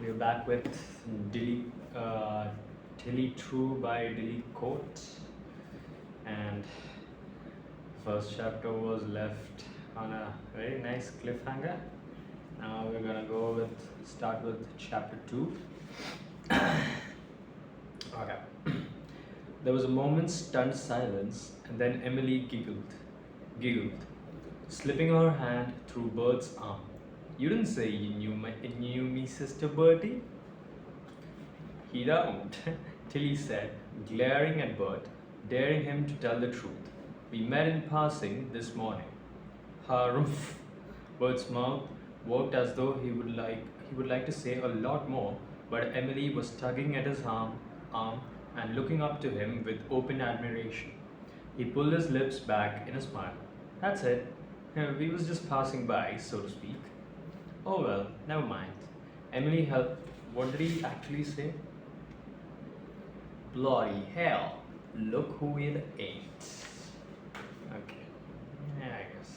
We're back with Dilly, Tilly True by Dilly Court, and first chapter was left on a very nice cliffhanger. Now we're gonna start with chapter 2. Okay. There was a moment's stunned silence, and then Emily giggled, slipping her hand through Bert's arm. You didn't say you knew me, Sister Bertie? He don't, Tilly said, glaring at Bert, daring him to tell the truth. We met in passing this morning. Harumph. Bert's mouth worked as though he would like to say a lot more, but Emily was tugging at his arm and looking up to him with open admiration. He pulled his lips back in a smile. That's it. We was just passing by, so to speak. Oh well, never mind. Emily helped. What did he actually say? Bloody hell. Look who it ain't. Okay. Yeah, I guess.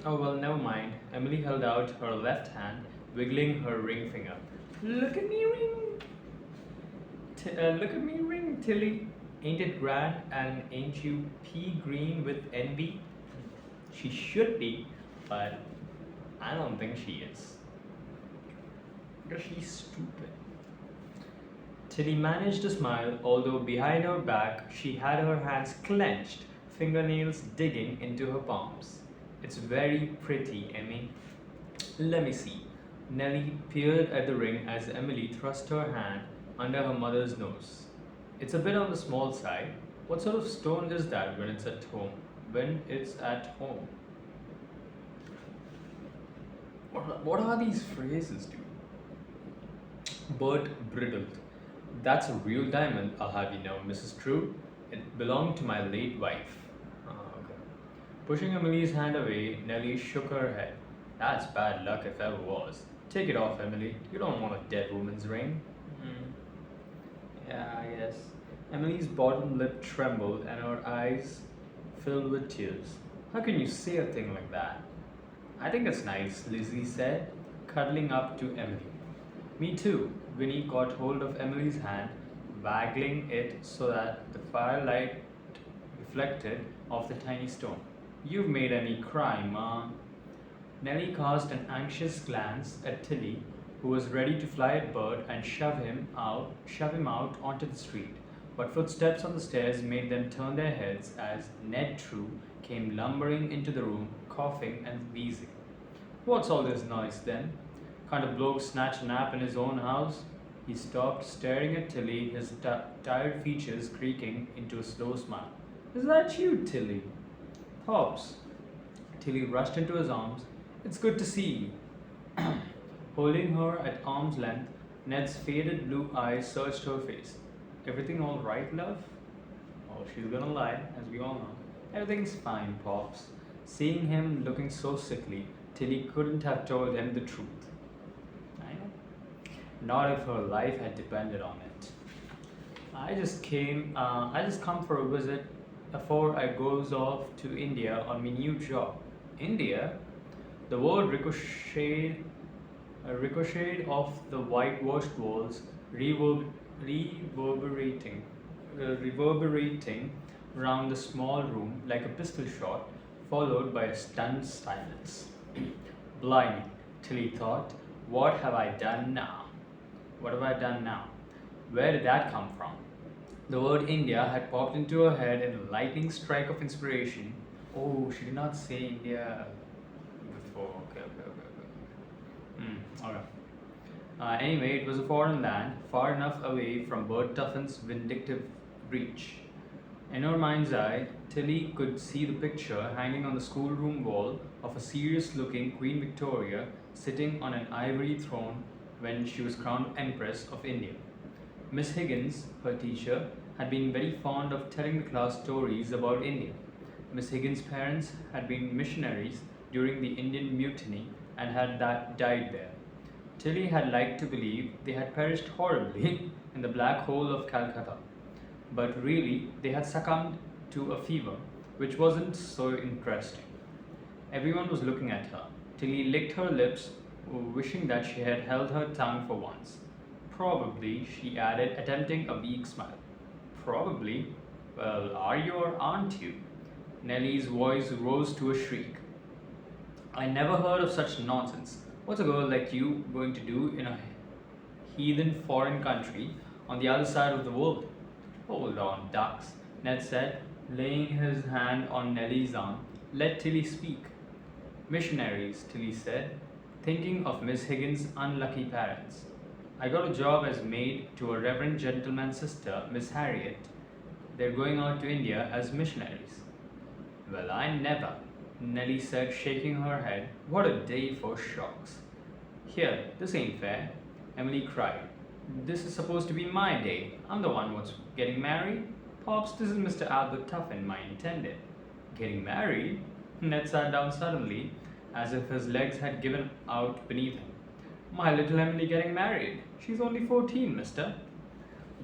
Oh well, never mind. Emily held out her left hand, wiggling her ring finger. Look at me ring. Look at me ring, Tilly. Ain't it grand, and ain't you pea green with envy? She should be, but I don't think she is. Because she's stupid. Tilly managed to smile, although behind her back she had her hands clenched, fingernails digging into her palms. It's very pretty, Emmy. Let me see. Nellie peered at the ring as Emily thrust her hand under her mother's nose. It's a bit on the small side. What sort of stone is that when it's at home? What are these phrases, dude? Bert bridled. That's a real diamond, I'll have you know, Mrs. True. It belonged to my late wife. Okay. Pushing Emily's hand away, Nellie shook her head. That's bad luck if ever was. Take it off, Emily. You don't want a dead woman's ring. Yeah, I guess. Emily's bottom lip trembled and her eyes filled with tears. How can you say a thing like that? I think it's nice, Lizzie said, cuddling up to Emily. Me too. Winnie caught hold of Emily's hand, waggling it so that the firelight reflected off the tiny stone. You've made Emmy cry, Ma. Nellie cast an anxious glance at Tilly, who was ready to fly at Bert and shove him out onto the street. But footsteps on the stairs made them turn their heads as Ned True came lumbering into the room, coughing and wheezing. What's all this noise then? Can't a bloke snatch a nap in his own house? He stopped, staring at Tilly, his tired features creaking into a slow smile. Is that you, Tilly? Pops. Tilly rushed into his arms. It's good to see you. Holding her at arm's length, Ned's faded blue eyes searched her face. Everything all right, love? Oh, she's gonna lie, as we all know. Everything's fine, Pops. Seeing him looking so sickly, Tilly couldn't have told him the truth. I know. Not if her life had depended on it. I just come for a visit before I goes off to India on my new job. India? The word ricocheted off the whitewashed walls, reverberating round the small room like a pistol shot, followed by a stunned silence. Blimey, Tilly thought, what have I done now? Where did that come from? The word India had popped into her head in a lightning strike of inspiration. Oh, she did not say India before. Okay. Anyway, it was a foreign land, far enough away from Bert Tuffin's vindictive reach. In her mind's eye, Tilly could see the picture hanging on the schoolroom wall of a serious-looking Queen Victoria sitting on an ivory throne when she was crowned Empress of India. Miss Higgins, her teacher, had been very fond of telling the class stories about India. Miss Higgins' parents had been missionaries during the Indian Mutiny and had died there. Tilly had liked to believe they had perished horribly in the black hole of Calcutta, but really they had succumbed to a fever, which wasn't so interesting. Everyone was looking at her. Tilly licked her lips wishing that she had held her tongue for once. Probably, she added, attempting a weak smile. Probably. Well, are you or aren't you? Nellie's voice rose to a shriek. I never heard of such nonsense. What's a girl like you going to do in a heathen foreign country on the other side of the world? Hold on, ducks, Ned said, laying his hand on Nellie's arm. Let Tilly speak. Missionaries, Tilly said, thinking of Miss Higgins' unlucky parents. I got a job as maid to a reverend gentleman's sister, Miss Harriet. They're going out to India as missionaries. Well, I never, Nellie said, shaking her head. What a day for shocks. Here, this ain't fair, Emily cried. This is supposed to be my day. I'm the one who's getting married. Pops, this is Mr. Albert Tuffin, my intended. Getting married? Ned sat down suddenly, as if his legs had given out beneath him. My little Emily getting married. She's only 14, mister.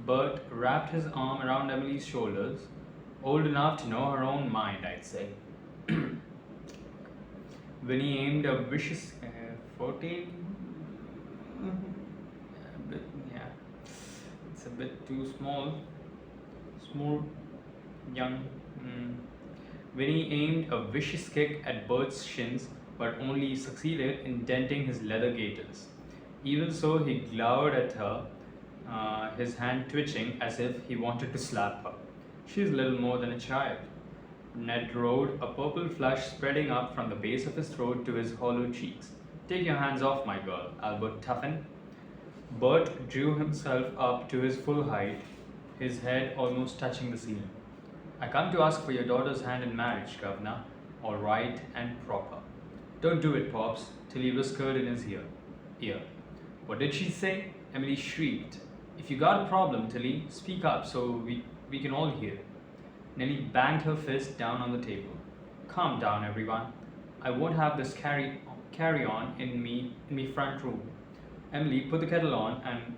Bert wrapped his arm around Emily's shoulders. Old enough to know her own mind, I'd say. Winnie aimed a vicious 14. Yeah, it's a bit too small. Small, young. Winnie aimed a vicious kick at Bert's shins, but only succeeded in denting his leather gaiters. Even so, he glowered at her, his hand twitching as if he wanted to slap her. She's little more than a child. Ned rode, a purple flush spreading up from the base of his throat to his hollow cheeks. Take your hands off, my girl, Albert Tuffin. Bert drew himself up to his full height, his head almost touching the ceiling. I come to ask for your daughter's hand in marriage, Governor, all right and proper. Don't do it, Pops, Tilly whispered in his ear. What did she say? Emily shrieked. If you got a problem, Tilly, speak up so we can all hear. Nellie banged her fist down on the table. Calm down, everyone. I won't have this carry on in me front room. Emily, put the kettle on and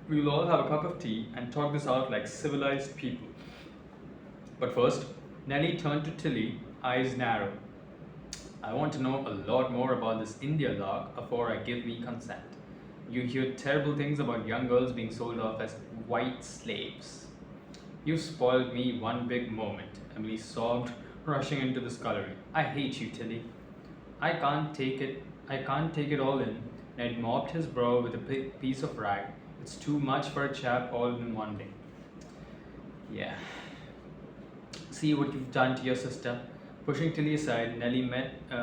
we'll all have a cup of tea and talk this out like civilized people. But first, Nellie turned to Tilly, eyes narrow. I want to know a lot more about this India lark before I give me consent. You hear terrible things about young girls being sold off as white slaves. You spoiled me one big moment, Emily sobbed, rushing into the scullery. I hate you, Tilly. I can't take it all in. Ned mopped his brow with a piece of rag. It's too much for a chap all in one day. Yeah. See what you've done to your sister. Pushing Tilly aside, Nellie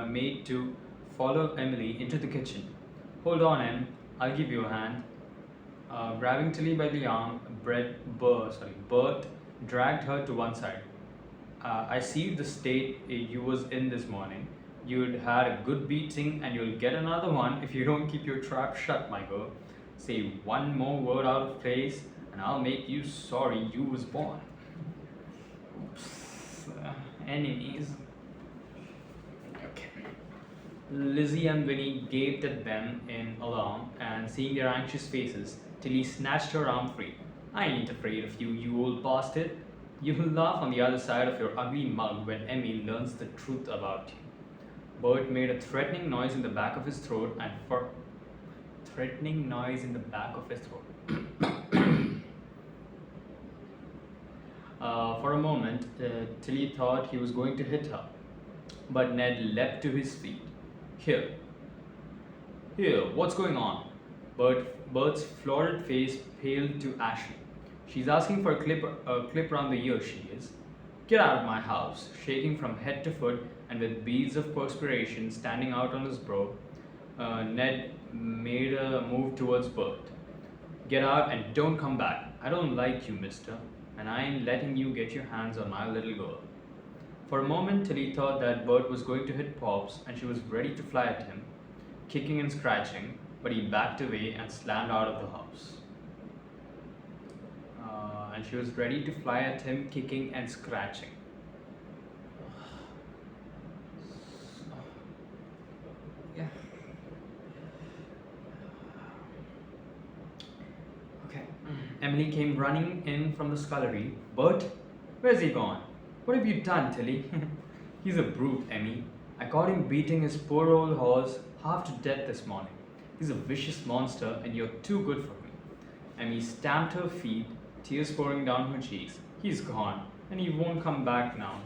made to follow Emily into the kitchen. Hold on, Em. I'll give you a hand. Grabbing Tilly by the arm, Bert dragged her to one side. I see the state you was in this morning. You'd had a good beating and you'll get another one if you don't keep your trap shut, my girl. Say one more word out of place and I'll make you sorry you was born. Oops. Enemies. Okay. Lizzie and Winnie gaped at them in alarm, and seeing their anxious faces, Tilly snatched her arm free. I ain't afraid of you, you old bastard. You'll laugh on the other side of your ugly mug when Emmy learns the truth about you. Bert made a threatening noise in the back of his throat for For a moment, Tilly thought he was going to hit her, but Ned leapt to his feet. Here, what's going on? Bert's florid face paled to ashen. She's asking for a clip round the ear, she is. Get out of my house, shaking from head to foot and with beads of perspiration standing out on his brow. Ned made a move towards Bert. Get out and don't come back. I don't like you, mister, and I ain't letting you get your hands on my little girl. For a moment, Tilly thought that Bert was going to hit Pops, and she was ready to fly at him, kicking and scratching, but he backed away and slammed out of the house. And she was ready to fly at him, kicking and scratching. Yeah. Okay. Emily came running in from the scullery. Bert, where's he gone? What have you done, Tilly? He's a brute, Emmy. I caught him beating his poor old horse half to death this morning. He's a vicious monster and you're too good for him. Emily stamped her feet, tears pouring down her cheeks. He's gone, and he won't come back now.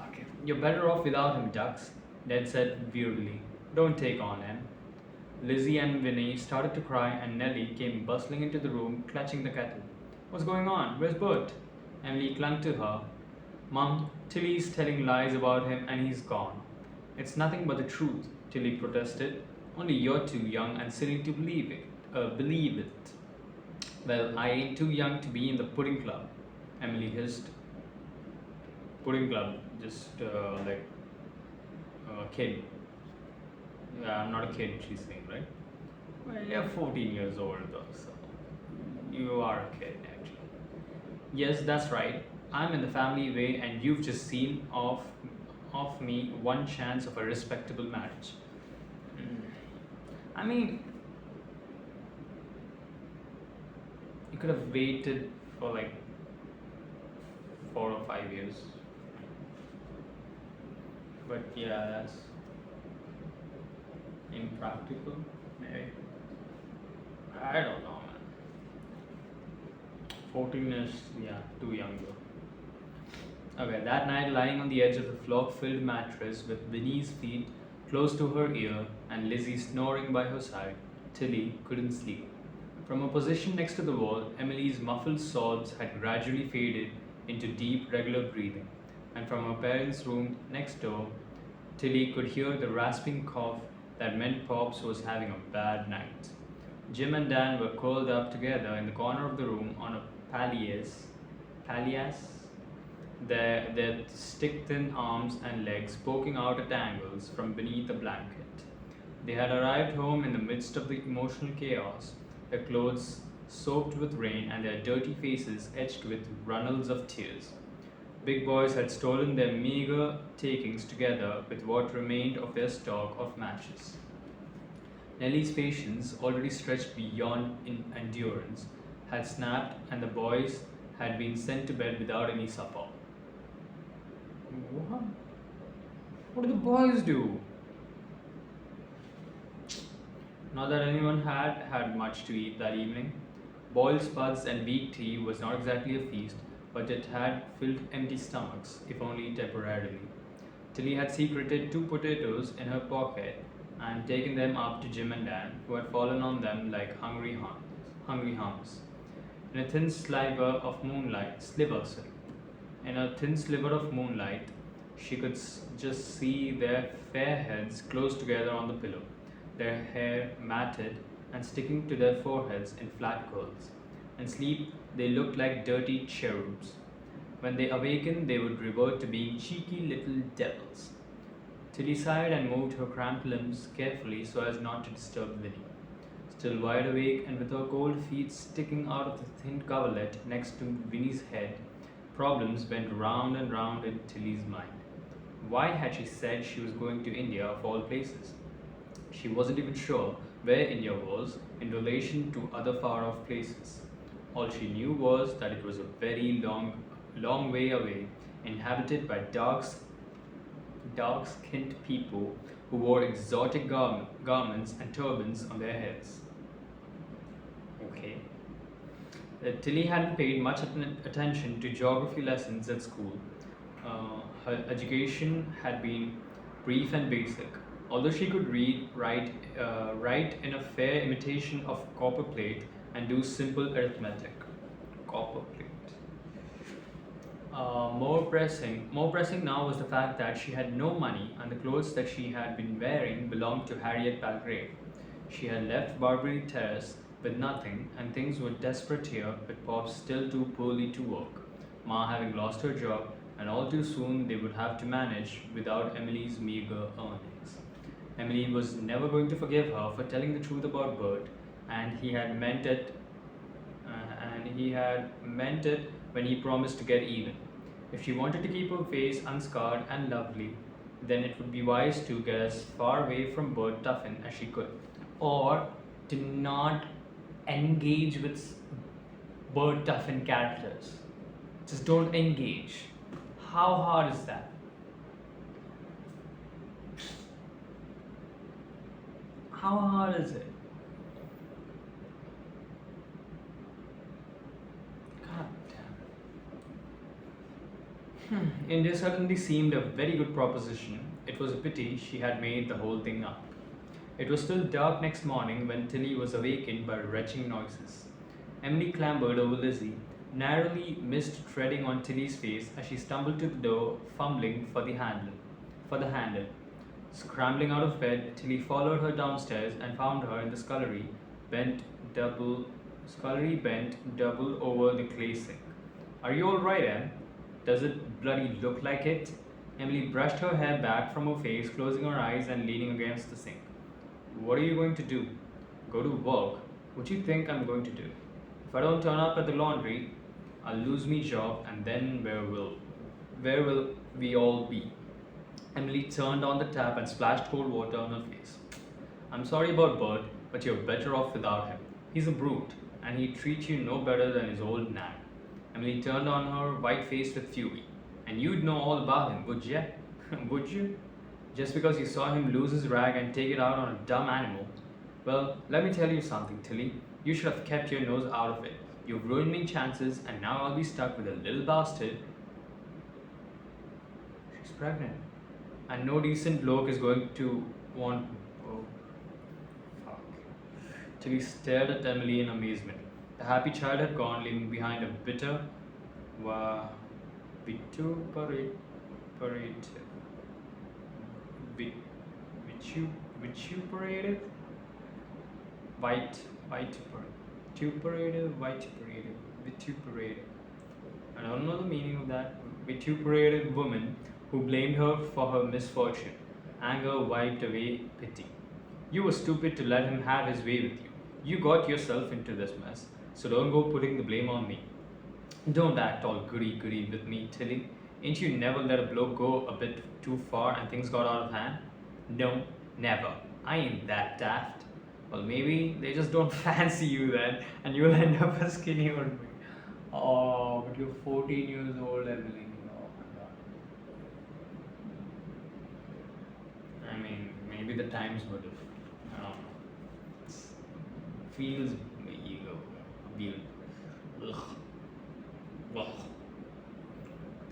Okay. You're better off without him, Ducks, Ned said wearily. Don't take on him. Lizzie and Vinny started to cry, and Nellie came bustling into the room, clutching the kettle. What's going on? Where's Bert? Emily clung to her. Mum, Tilly's telling lies about him and he's gone. It's nothing but the truth, Tilly protested. Only you're too young and silly to believe it. Well, I ain't too young to be in the pudding club, Emily hissed. Pudding club, just like a kid. Yeah, I'm not a kid, she's saying, right? Well, you're 14 years old though, so you are a kid actually. Yes, that's right. I'm in the family way, and you've just seen off me one chance of a respectable marriage. Mm. I mean, you could have waited for like 4 or 5 years, but yeah, that's impractical. Maybe I don't know, man. 14 is yeah too young though. Okay, that night, lying on the edge of the flock-filled mattress with Winnie's feet close to her ear and Lizzie snoring by her side, Tilly couldn't sleep. From a position next to the wall, Emily's muffled sobs had gradually faded into deep, regular breathing, and from her parents' room next door, Tilly could hear the rasping cough that meant Pops was having a bad night. Jim and Dan were curled up together in the corner of the room on a palliasse, their stick-thin arms and legs poking out at angles from beneath a blanket. They had arrived home in the midst of the emotional chaos, their clothes soaked with rain and their dirty faces etched with runnels of tears. Big boys had stolen their meager takings together with what remained of their stock of matches. Nellie's patience, already stretched beyond endurance, had snapped, and the boys had been sent to bed without any supper. What? What did the boys do? Not that anyone had much to eat that evening. Boiled spuds and weak tea was not exactly a feast, but it had filled empty stomachs, if only temporarily. Tilly had secreted 2 potatoes in her pocket and taken them up to Jim and Dan, who had fallen on them like hungry hums. In a thin sliver of moonlight, she could just see their fair heads close together on the pillow, their hair matted and sticking to their foreheads in flat curls. In sleep, they looked like dirty cherubs. When they awakened, they would revert to being cheeky little devils. Tilly sighed and moved her cramped limbs carefully so as not to disturb Winnie. Still wide awake and with her cold feet sticking out of the thin coverlet next to Winnie's head, problems went round and round in Tilly's mind. Why had she said she was going to India of all places? She wasn't even sure where India was in relation to other far-off places. All she knew was that it was a very long way away, inhabited by dark-skinned people who wore exotic garments and turbans on their heads. Okay. Tilly hadn't paid much attention to geography lessons at school. Her education had been brief and basic. Although she could read, write in a fair imitation of copperplate and do simple arithmetic. Copperplate. More pressing now was the fact that she had no money and the clothes that she had been wearing belonged to Harriet Belgrave. She had left Barbary Terrace with nothing, and things were desperate here with Pop still too poorly to work, Ma having lost her job, and all too soon they would have to manage without Emily's meager earnings. Emily was never going to forgive her for telling the truth about Bert, and he had meant it. When he promised to get even. If she wanted to keep her face unscarred and lovely, then it would be wise to get as far away from Bert Tuffin as she could, or to not engage with Bert Tuffin characters. Just don't engage. How hard is that? How hard is it? God damn. India certainly seemed a very good proposition. It was a pity she had made the whole thing up. It was still dark next morning when Tilly was awakened by retching noises. Emily clambered over Lizzie, narrowly missed treading on Tilly's face as she stumbled to the door, fumbling for the handle. Scrambling out of bed, Tilly followed her downstairs and found her in the bent double scullery bent double over the clay sink. Are you alright, Em? Does it bloody look like it? Emily brushed her hair back from her face, closing her eyes and leaning against the sink. What are you going to do? Go to work? What do you think I'm going to do? If I don't turn up at the laundry, I'll lose me job, and then where will we all be? Emily turned on the tap and splashed cold water on her face. I'm sorry about Bert, but you're better off without him. He's a brute, and he'd treat you no better than his old nag. Emily turned on her, white faced with fury. And you'd know all about him, would you? Would you? Just because you saw him lose his rag and take it out on a dumb animal? Well, let me tell you something, Tilly. You should have kept your nose out of it. You've ruined me chances, and now I'll be stuck with a little bastard. She's pregnant. And no decent bloke is going to want. Oh, fuck. Tilly stared at Emily in amazement. The happy child had gone, leaving behind a bitter, vituperative, vituperative, vituperative. I don't know the meaning of that. Vituperative woman who blamed her for her misfortune. Anger wiped away pity. You were stupid to let him have his way with you. You got yourself into this mess, so don't go putting the blame on me. Don't act all goody-goody with me, Tilly. Ain't you never let a bloke go a bit too far and things got out of hand? No, never. I ain't that daft. Well, maybe they just don't fancy you then, and you'll end up a skinny old me. Oh, but you're 14 years old, Emily. Oh my god. I mean, maybe the times would have. I don't know. It feels my ego. Weird. Ugh. Ugh.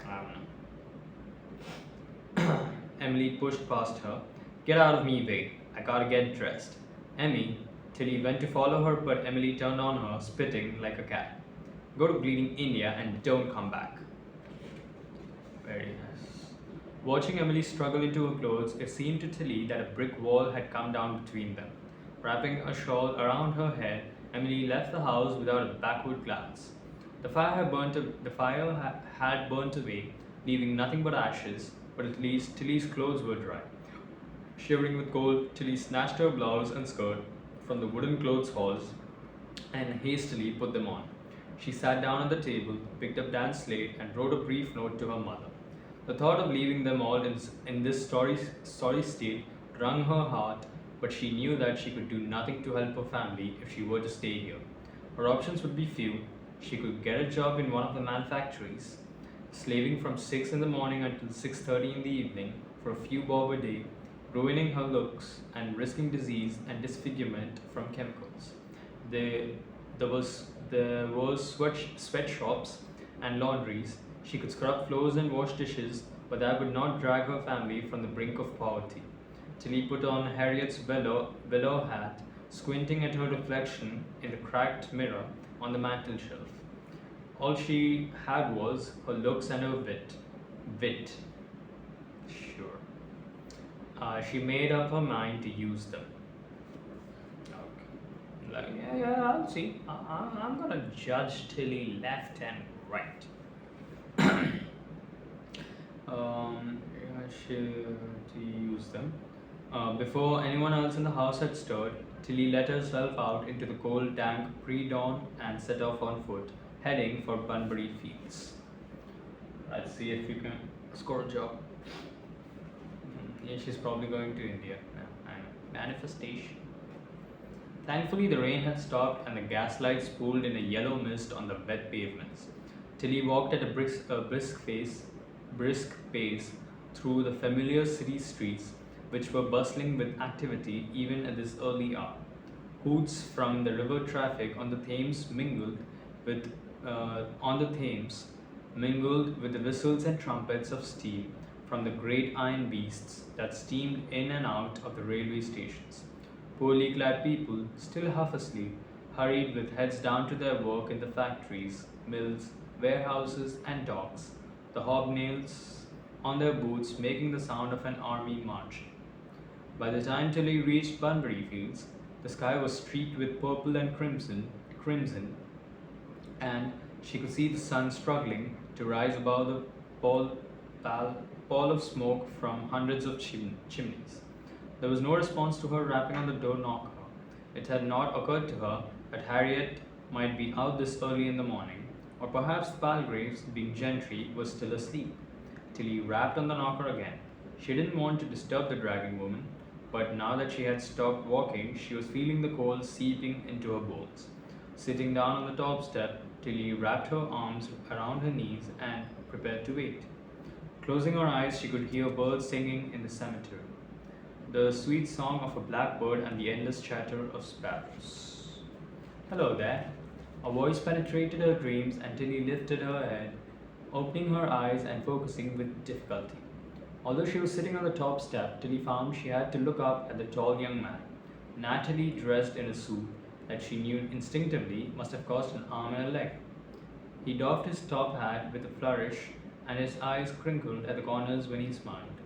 I don't know. Emily pushed past her. Get out of me, way. I gotta get dressed. Tilly went to follow her, but Emily turned on her, spitting like a cat. Go to bleeding India and don't come back. Very nice. Watching Emily struggle into her clothes, it seemed to Tilly that a brick wall had come down between them. Wrapping a shawl around her head, Emily left the house without a backward glance. The fire had burnt away, leaving nothing but ashes, but at least Tilly's clothes were dry. Shivering with cold, Tilly snatched her blouse and skirt from the wooden clothes horse and hastily put them on. She sat down at the table, picked up Dan's slate, and wrote a brief note to her mother. The thought of leaving them all in this sorry state wrung her heart, but she knew that she could do nothing to help her family if she were to stay here. Her options would be few. She could get a job in one of the manufactories, slaving from 6 in the morning until 6:30 in the evening for a few bob a day, ruining her looks and risking disease and disfigurement from chemicals. There were sweatshops and laundries. She could scrub floors and wash dishes, but that would not drag her family from the brink of poverty. Tilly put on Harriet's velour hat, squinting at her reflection in the cracked mirror on the mantel shelf. All she had was her looks and her wit. Wit. Sure. She made up her mind to use them. Okay. Like, yeah, I'll see. I'm gonna judge Tilly left and right. To use them. Before anyone else in the house had stirred, Tilly let herself out into the cold, dank pre-dawn and set off on foot, heading for Bunbury Fields. Let's see if you can score a job. Yeah, she's probably going to India. Yeah, I know. Manifestation. Thankfully, the rain had stopped and the gaslights pooled in a yellow mist on the wet pavements. Tilly walked at a brisk pace through the familiar city streets, which were bustling with activity even at this early hour. Hoots from the river traffic on the Thames with on the Thames mingled with the whistles and trumpets of steam from the great iron beasts that steamed in and out of the railway stations. Poorly clad people, still half asleep, hurried with heads down to their work in the factories, mills, warehouses, and docks, the hobnails on their boots making the sound of an army marching. By the time Tilly reached Bunbury Fields, the sky was streaked with purple and crimson, and she could see the sun struggling to rise above the pall, pall, pall of smoke from hundreds of chimneys. There was no response to her rapping on the door knocker. It had not occurred to her that Harriet might be out this early in the morning, or perhaps the Palgraves, being gentry, was still asleep. Tilly rapped on the knocker again. She didn't want to disturb the dragging woman, but now that she had stopped walking, she was feeling the cold seeping into her bones. Sitting down on the top step, Tilly wrapped her arms around her knees and prepared to wait. Closing her eyes, she could hear birds singing in the cemetery, the sweet song of a blackbird and the endless chatter of sparrows. Hello there. A voice penetrated her dreams and Tilly lifted her head, opening her eyes and focusing with difficulty. Although she was sitting on the top step, Tilly found she had to look up at the tall young man, nattily dressed in a suit that she knew instinctively must have cost an arm and a leg. He doffed his top hat with a flourish, and his eyes crinkled at the corners when he smiled.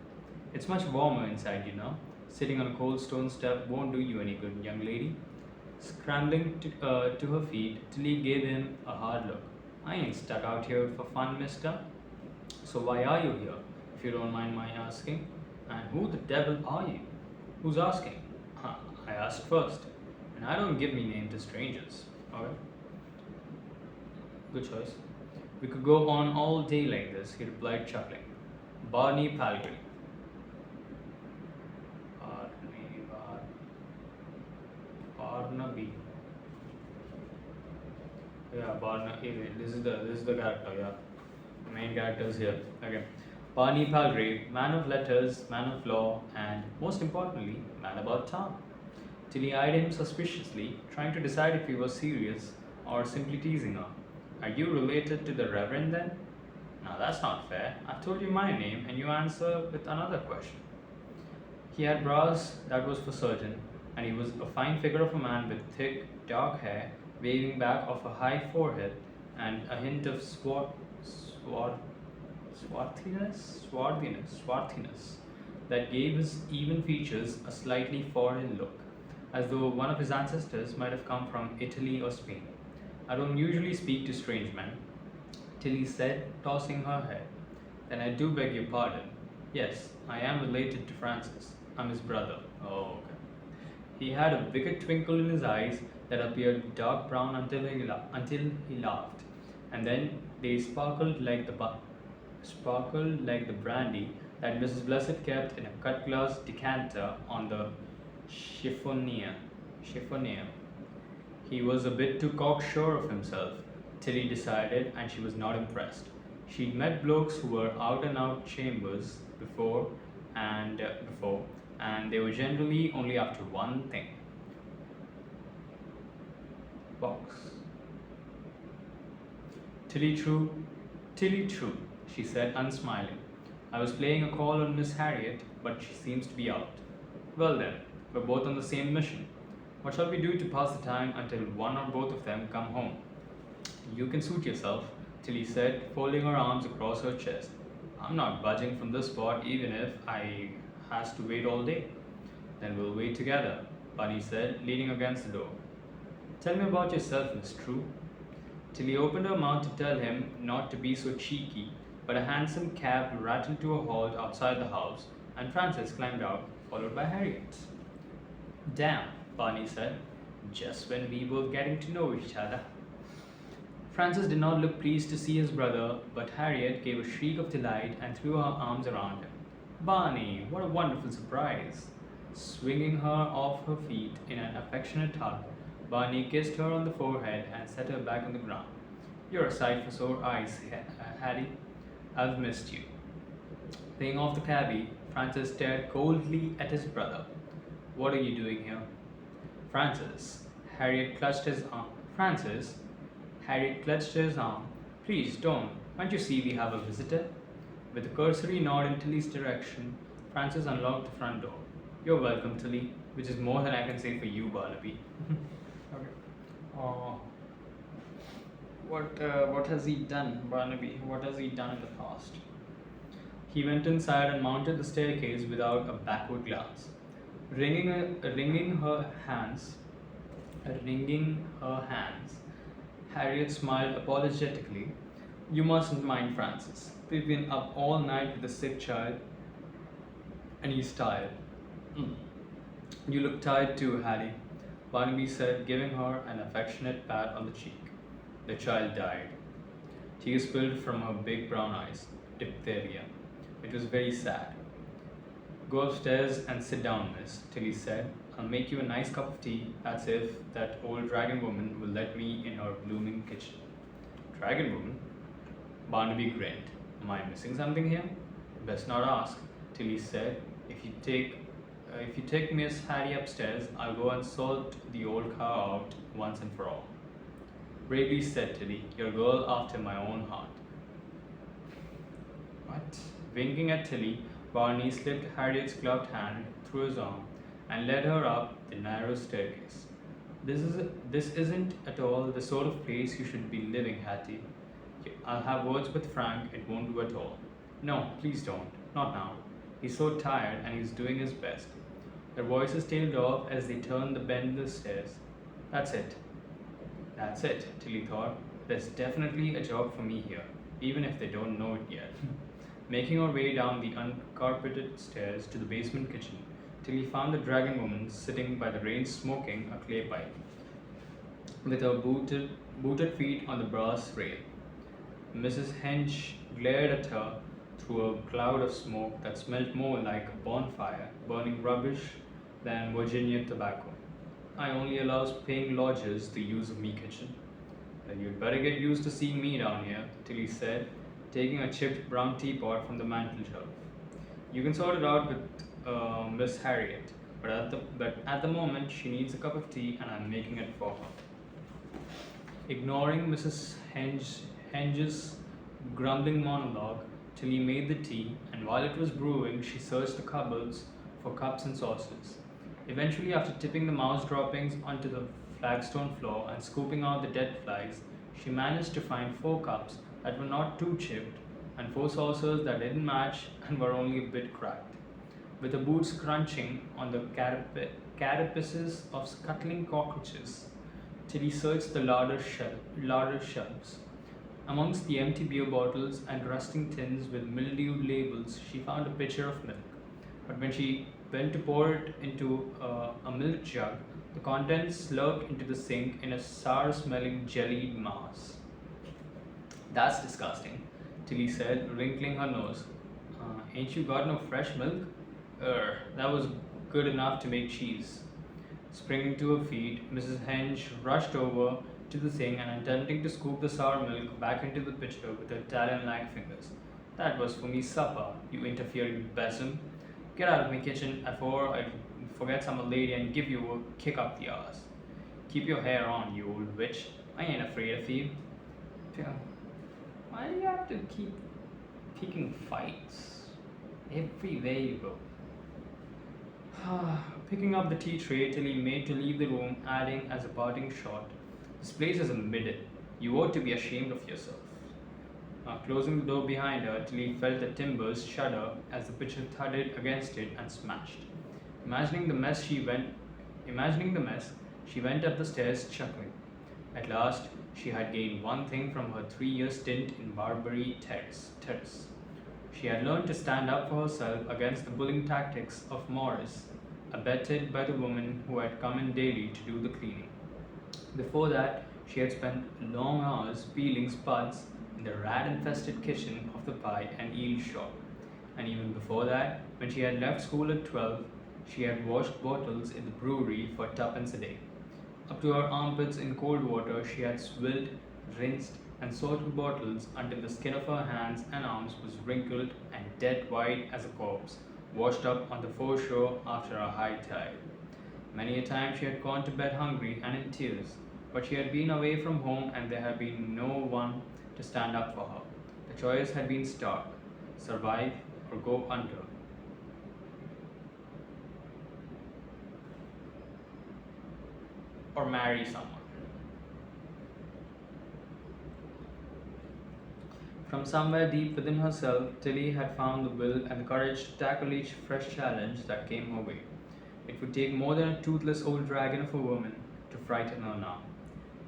It's much warmer inside, you know. Sitting on a cold stone step won't do you any good, young lady. Scrambling to her feet, Tilly gave him a hard look. I ain't stuck out here for fun, mister. So why are you here, if you don't mind my asking? And who the devil are you? Who's asking? Huh, I asked first. And I don't give me name to strangers. Okay? Good choice. We could go on all day like this, he replied, chuckling. Barney Palgrave. Barnaby. Yeah, Barnaby. This is the character. Yeah, the main character is here. Okay. Barney Palgrave, man of letters, man of law, and most importantly, man about town. Tilly eyed him suspiciously, trying to decide if he was serious or simply teasing her. Are you related to the Reverend then? Now that's not fair. I've told you my name and you answer with another question. He had brows, that was for certain, and he was a fine figure of a man with thick, dark hair waving back of a high forehead and a hint of swarthiness that gave his even features a slightly foreign look, as though one of his ancestors might have come from Italy or Spain. I don't usually speak to strange men, Tilly said, tossing her head. Then I do beg your pardon. Yes, I am related to Francis. I'm his brother. Oh, okay. He had a wicked twinkle in his eyes that appeared dark brown until he laughed, and then they sparkled like the brandy that Mrs. Blessed kept in a cut glass decanter on the chiffonier. He was a bit too cocksure of himself, Tilly decided, and she was not impressed. She'd met blokes who were out and out chambers and they were generally only after one thing. Box. Tilly true, she said, unsmiling. I was playing a call on Miss Harriet, but she seems to be out. Well then, we're both on the same mission. What shall we do to pass the time until one or both of them come home? You can suit yourself, Tilly said, folding her arms across her chest. I'm not budging from this spot even if I has to wait all day. Then we'll wait together, Bunny said, leaning against the door. Tell me about yourself, Miss True. Tilly opened her mouth to tell him not to be so cheeky, but a hansom cab rattled to a halt outside the house, and Francis climbed out, followed by Harriet. Damn, Barney said, just when we were getting to know each other. Francis did not look pleased to see his brother, but Harriet gave a shriek of delight and threw her arms around him. Barney, what a wonderful surprise! Swinging her off her feet in an affectionate hug, Barney kissed her on the forehead and set her back on the ground. You're a sight for sore eyes, Hattie. I've missed you. Paying off the cabby, Francis stared coldly at his brother. What are you doing here? Francis. Harriet clutched his arm. Francis. Harriet clutched his arm. Please don't. Can't you see we have a visitor? With a cursory nod in Tilly's direction, Francis unlocked the front door. You're welcome, Tilly, which is more than I can say for you, Barnaby. Okay. Uh, what has he done, Barnaby? What has he done in the past? He went inside and mounted the staircase without a backward glance. Wringing her hands, Harriet smiled apologetically. You mustn't mind Francis. We've been up all night with a sick child, and he's tired. Mm. You look tired too, Hattie, Barnaby said, giving her an affectionate pat on the cheek. The child died. Tears spilled from her big brown eyes. Diphtheria. It was very sad. Go upstairs and sit down, miss, Tilly said. I'll make you a nice cup of tea, as if that old dragon woman will let me in her blooming kitchen. Dragon woman? Barnaby grinned. Am I missing something here? Best not ask, Tilly said. If you take Miss Hattie upstairs, I'll go and sort the old cow out once and for all. Bravely said Tilly, you're a girl after my own heart. What? Winking at Tilly, Barney slipped Harriet's gloved hand through his arm and led her up the narrow staircase. This isn't at all the sort of place you should be living, Hattie. I'll have words with Frank, it won't do at all. No, please don't. Not now. He's so tired and he's doing his best. Their voices tailed off as they turned the bend of the stairs. That's it, Tilly thought. There's definitely a job for me here, even if they don't know it yet. Making her way down the uncarpeted stairs to the basement kitchen, Tilly found the dragon woman sitting by the range smoking a clay pipe, with her booted feet on the brass rail. Mrs. Henge glared at her through a cloud of smoke that smelt more like a bonfire burning rubbish than Virginia tobacco. I only allow paying lodgers the use of me kitchen. Then you'd better get used to seeing me down here, Tilly said, taking a chipped brown teapot from the mantel shelf. You can sort it out with Miss Harriet, but at the moment she needs a cup of tea and I'm making it for her. Ignoring Mrs. Henge's grumbling monologue, Tilly made the tea, and while it was brewing, she searched the cupboards for cups and saucers. Eventually, after tipping the mouse droppings onto the flagstone floor and scooping out the dead flies, she managed to find 4 cups that were not too chipped and 4 saucers that didn't match and were only a bit cracked. With her boots crunching on the carapaces of scuttling cockroaches, Tilly searched the larder shelves. Amongst the empty beer bottles and rusting tins with mildewed labels, she found a pitcher of milk. But when she went to pour it into a milk jug, the contents slurped into the sink in a sour-smelling jellied mass. That's disgusting, Tilly said, wrinkling her nose. Ain't you got no fresh milk? That was good enough to make cheese. Springing to her feet, Mrs. Henge rushed over to the sink and attempting to scoop the sour milk back into the pitcher with her talon-like fingers. That was for me supper, you interfering besom. Get out of my kitchen before I forget some old lady and give you a kick up the arse. Keep your hair on, you old witch. I ain't afraid of you. Why do you have to keep picking fights everywhere you go? Picking up the tea tray, Tilly made to leave the room, adding as a parting shot, this place is a midden. You ought to be ashamed of yourself. Closing the door behind her, Tilly felt the timbers shudder as the pitcher thudded against it and smashed. Imagining the mess, she went up the stairs chuckling. At last, she had gained one thing from her 3-year stint in Barbary Terrace. She had learned to stand up for herself against the bullying tactics of Morris, abetted by the woman who had come in daily to do the cleaning. Before that, she had spent long hours peeling spuds in the rat-infested kitchen of the pie and eel shop. And even before that, when she had left school at 12, she had washed bottles in the brewery for 2pence a day. Up to her armpits in cold water, she had swilled, rinsed, and sorted bottles until the skin of her hands and arms was wrinkled and dead white as a corpse washed up on the foreshore after a high tide. Many a time she had gone to bed hungry and in tears, but she had been away from home and there had been no one to stand up for her. The choice had been stark: survive or go under, or marry someone. From somewhere deep within herself, Tilly had found the will and the courage to tackle each fresh challenge that came her way. It would take more than a toothless old dragon of a woman to frighten her now.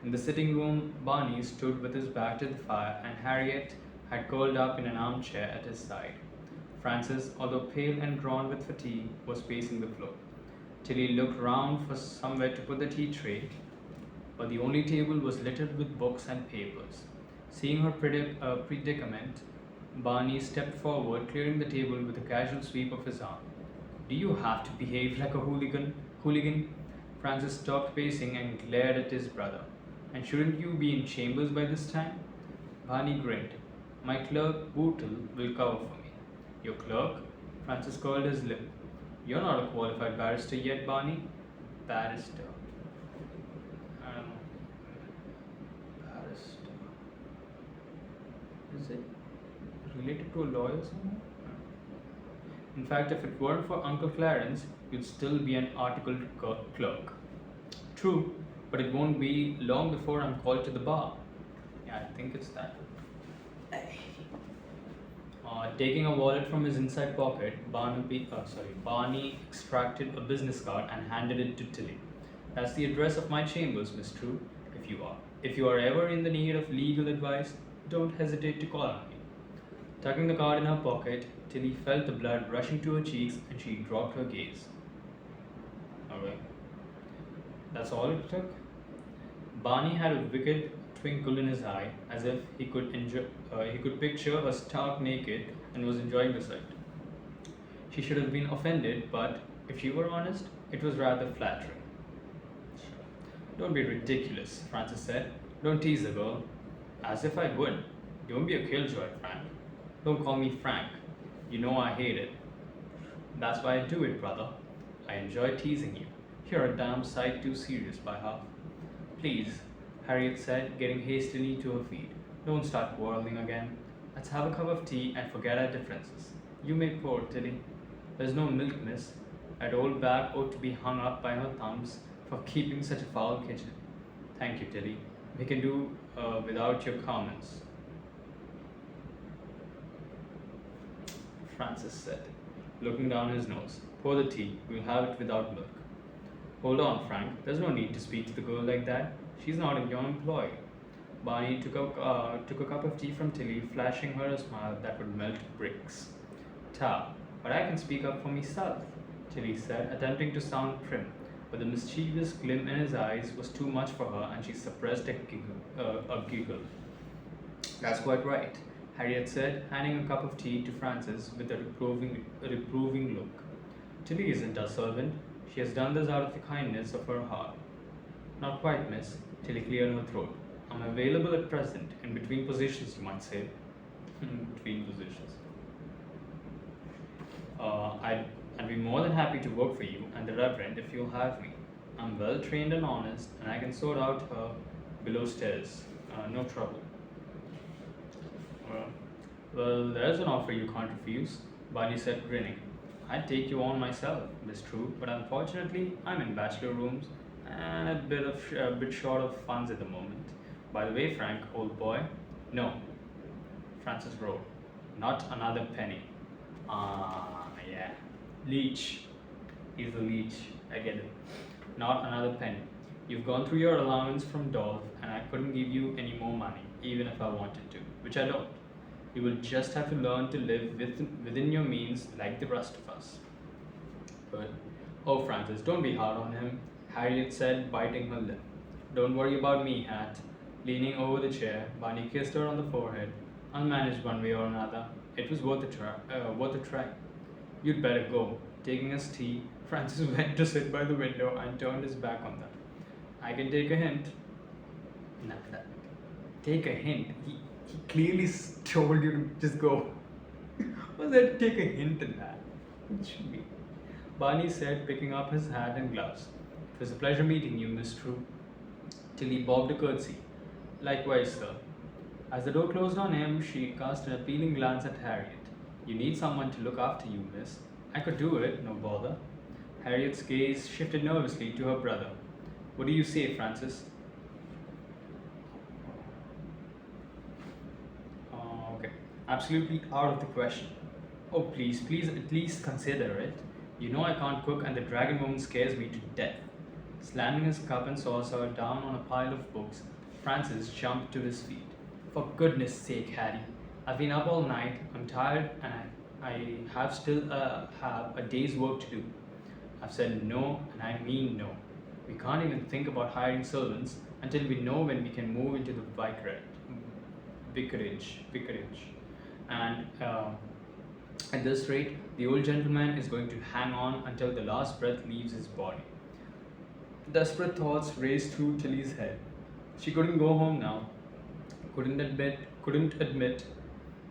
In the sitting room, Barney stood with his back to the fire, and Harriet had curled up in an armchair at his side. Francis, although pale and drawn with fatigue, was pacing the floor. Tilly looked round for somewhere to put the tea tray, but the only table was littered with books and papers. Seeing her predicament, Barney stepped forward, clearing the table with a casual sweep of his arm. Do you have to behave like a hooligan? Francis stopped pacing and glared at his brother. And shouldn't you be in chambers by this time? Barney grinned. My clerk, Bootle, will cover for me. Your clerk? Francis curled his lip. You're not a qualified barrister yet, Barney. Barrister. I don't know. Barrister. Is it related to a lawyer somewhere? In fact, if it weren't for Uncle Clarence, you'd still be an articled clerk. True, but it won't be long before I'm called to the bar. Yeah, I think it's that. Taking a wallet from his inside pocket, Barney extracted a business card and handed it to Tilly. That's the address of my chambers, Miss True. If you are ever in the need of legal advice, don't hesitate to call on me. Tucking the card in her pocket, Tilly felt the blood rushing to her cheeks and she dropped her gaze. Alright. That's all it took? Barney had a wicked twinkle in his eye, as if he could picture her stark naked and was enjoying the sight. She should have been offended, but if she were honest, it was rather flattering. Don't be ridiculous, Francis said. Don't tease the girl. As if I would. Don't be a killjoy, Frank. Don't call me Frank. You know I hate it. That's why I do it, brother. I enjoy teasing you. You're a damn sight too serious by half. Please, Harriet said, getting hastily to her feet. Don't start quarreling again. Let's have a cup of tea and forget our differences. You may pour, Tilly. There's no milk, miss. That old bag ought to be hung up by her thumbs for keeping such a foul kitchen. Thank you, Tilly. We can do without your comments, Francis said, looking down his nose. Pour the tea. We'll have it without milk. Hold on, Frank. There's no need to speak to the girl like that. She's not in your employ. Barney took a cup of tea from Tilly, flashing her a smile that would melt bricks. Ta, but I can speak up for myself, Tilly said, attempting to sound prim. But the mischievous gleam in his eyes was too much for her, and she suppressed a giggle. That's quite right, Harriet said, handing a cup of tea to Francis with a reproving look. Tilly isn't a servant. She has done this out of the kindness of her heart. Not quite, miss. Tilly cleared her throat. I'm available at present, in between positions, you might say. Between positions. I'd be more than happy to work for you and the Reverend if you'll have me. I'm well trained and honest, and I can sort out her below stairs. No trouble. Well, there's an offer you can't refuse, Barney said, grinning. I'd take you on myself, Miss True, but unfortunately, I'm in bachelor rooms and a bit short of funds at the moment. By the way, Frank, old boy, no, Francis roared. Not another penny. Yeah. Leech. He's a leech. I get it. Not another penny. You've gone through your allowance from Dolph, and I couldn't give you any more money, even if I wanted to, which I don't. You will just have to learn to live within your means like the rest of us. But, oh, Francis, don't be hard on him, Harriet said, biting her lip. Don't worry about me, Hat. Leaning over the chair, Barney kissed her on the forehead. I'll manage one way or another. It was worth a try. You'd better go. Taking his tea, Francis went to sit by the window and turned his back on them. I can take a hint. Take a hint? He clearly told you to just go. What's there to take a hint in that? It should be. Barney said, picking up his hat and gloves. It was a pleasure meeting you, Miss True. Tilly bobbed a curtsy. Likewise, sir. As the door closed on him, she cast an appealing glance at Harriet. You need someone to look after you, miss. I could do it, no bother. Harriet's gaze shifted nervously to her brother. What do you say, Francis? Okay. Absolutely out of the question. Oh, please, please at least consider it. You know I can't cook, and the dragon woman scares me to death. Slamming his cup and saucer down on a pile of books, Francis jumped to his feet. For goodness sake, Harry. I've been up all night, I'm tired, and I have still have a day's work to do. I've said no, and I mean no. We can't even think about hiring servants until we know when we can move into the vicarage. And at this rate, the old gentleman is going to hang on until the last breath leaves his body. Desperate thoughts raced through Tilly's head. She couldn't go home now. Couldn't admit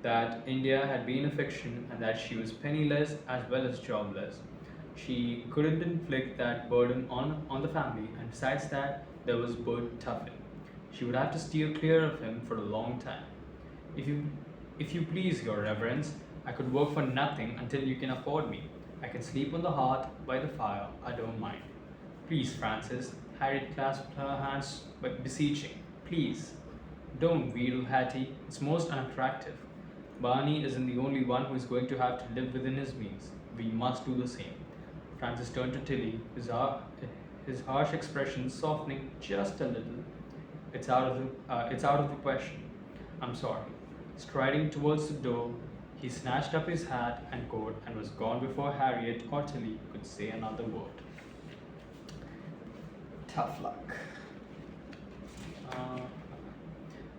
that India had been a fiction and that she was penniless as well as jobless. She couldn't inflict that burden on the family, and besides that, there was Bert Tuffin. She would have to steer clear of him for a long time. If you if you please, your reverence, I could work for nothing until you can afford me. I can sleep on the hearth by the fire, I don't mind. Please, Francis, Harriet clasped her hands but beseeching. Please. Don't wheedle, Hattie. It's most unattractive. Barney isn't the only one who is going to have to live within his means. We must do the same. Francis turned to Tilly, his harsh expression softening just a little. It's out of the question. I'm sorry. Striding towards the door, he snatched up his hat and coat and was gone before Harriet or Tilly could say another word. Tough luck. Uh,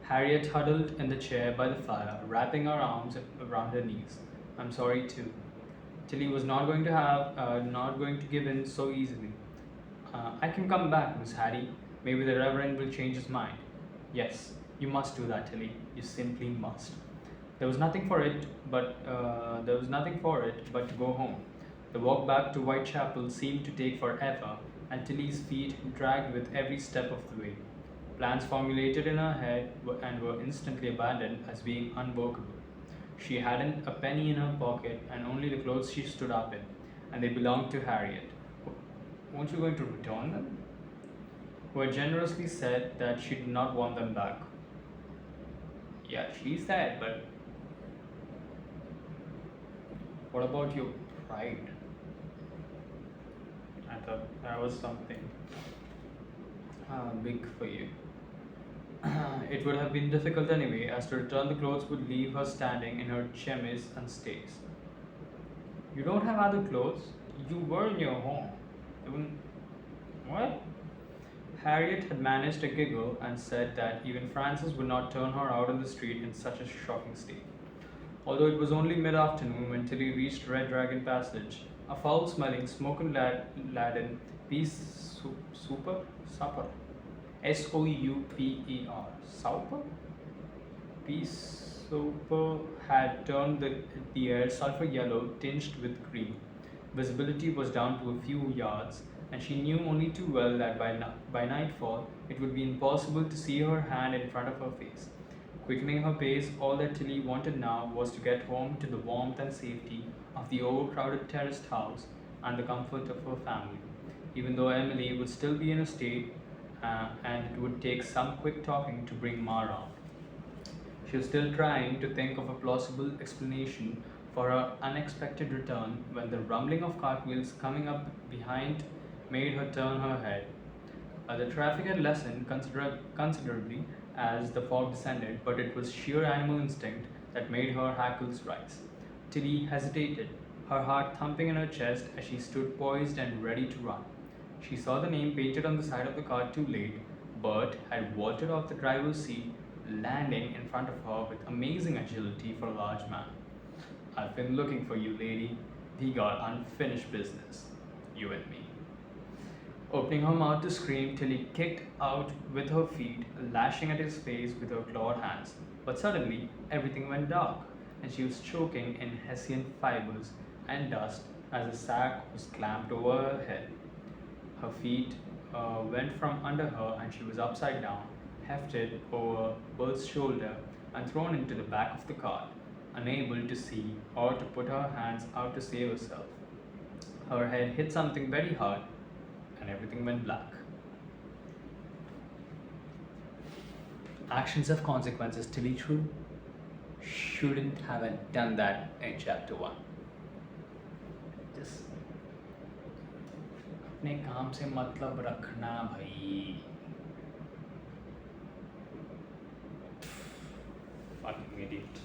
Harriet huddled in the chair by the fire, wrapping her arms around her knees. I'm sorry too. Tilly was not going to give in so easily. I can come back, Miss Hattie. Maybe the Reverend will change his mind. Yes, you must do that, Tilly. You simply must. There was nothing for it but to go home. The walk back to Whitechapel seemed to take forever, and Tilly's feet dragged with every step of the way. Plans formulated in her head and were instantly abandoned as being unworkable. She hadn't a penny in her pocket, and only the clothes she stood up in, and they belonged to Harriet. Weren't you going to return them? Who had generously said that she did not want them back. Yeah, she said, but what about your pride? I thought that was something big for you. It would have been difficult anyway, as to return the clothes would leave her standing in her chemise and stays. You don't have other clothes? You were in your home. Even what? Harriet had managed a giggle and said that even Francis would not turn her out on the street in such a shocking state. Although it was only mid-afternoon when Tilly reached Red Dragon Passage, a foul-smelling, smoke-laden supper? S-O-U-P-E-R. Souper? Peace super had turned the air sulphur yellow tinged with cream. Visibility was down to a few yards, and she knew only too well that by nightfall it would be impossible to see her hand in front of her face. Quickening her pace, all that Tilly wanted now was to get home to the warmth and safety of the overcrowded terraced house and the comfort of her family, even though Emily would still be in a state and it would take some quick talking to bring Ma round. She was still trying to think of a plausible explanation for her unexpected return when the rumbling of cartwheels coming up behind made her turn her head. The traffic had lessened considerably as the fog descended, but it was sheer animal instinct that made her hackles rise. Tilly hesitated, her heart thumping in her chest as she stood poised and ready to run. She saw the name painted on the side of the car too late. Bert had vaulted off the driver's seat, landing in front of her with amazing agility for a large man. I've been looking for you, lady. We got unfinished business, you and me. Opening her mouth to scream, Tilly kicked out with her feet, lashing at his face with her clawed hands. But suddenly, everything went dark, and she was choking in hessian fibers and dust as a sack was clamped over her head. Her feet went from under her and she was upside down, hefted over Bert's shoulder and thrown into the back of the cart, unable to see or to put her hands out to save herself. Her head hit something very hard and everything went black. Actions have consequences, Tilly, true? Shouldn't have done that in chapter 1. Just अपने काम से मतलब रखना भाई. Fucking idiot.